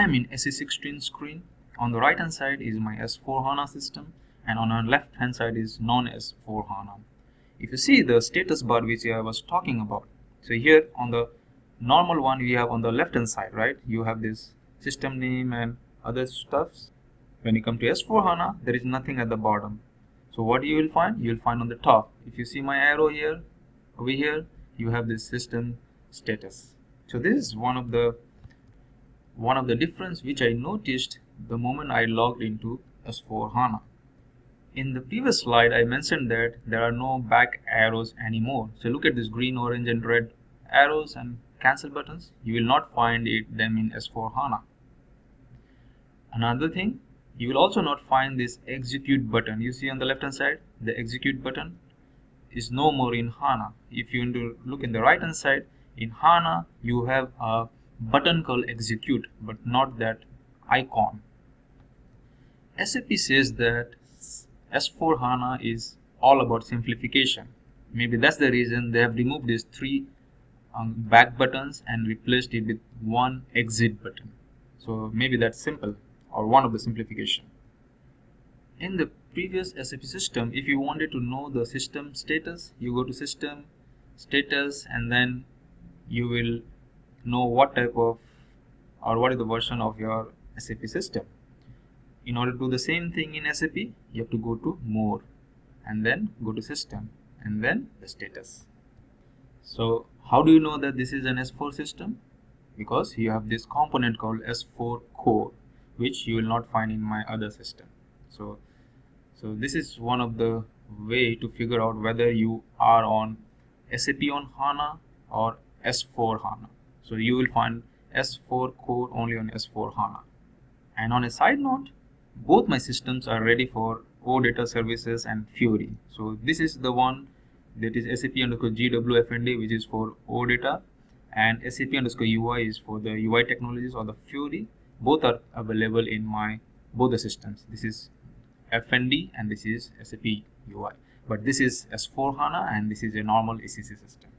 am in SE16 screen. On the right hand side is my S4 HANA system, and on the left hand side is non-S4 HANA. If you see the status bar which I was talking about, so here on the normal one we have on the left hand side, right, you have this system name and other stuffs. When you come to S4 HANA, there is nothing at the bottom. So what you will find? You will find on the top. If you see my arrow here, over here, you have this system status. So this is one of the difference which I noticed the moment I logged into S4 HANA. In the previous slide, I mentioned that there are no back arrows anymore. So look at this green, orange and red arrows and cancel buttons. You will not find them in S4 HANA. Another thing, you will also not find this execute button. You see on the left hand side, the execute button is no more in HANA. If you want to look in the right hand side, in HANA you have a button called execute, but not that icon. SAP says that S4 HANA is all about simplification. Maybe that's the reason they have removed these three back buttons and replaced it with one exit button. So maybe that's simple, or one of the simplification. In the previous SAP system, if you wanted to know the system status, you go to system status and then you will know what type of or what is the version of your SAP system. In order to do the same thing in SAP, you have to go to more and then go to system and then the status. So how do you know that this is an S4 system? Because you have this component called S4 core, which you will not find in my other system. So this is one of the way to figure out whether you are on SAP on HANA or S4 HANA. So you will find S4 core only on S4 HANA. And on a side note, both my systems are ready for OData services and Fiori. So this is the one that is SAP_GWFND, which is for OData, and SAP_UI is for the UI technologies or the Fiori. Both are available in both the systems. This is FND and this is SAP UI. But this is S4 HANA and this is a normal ECC system.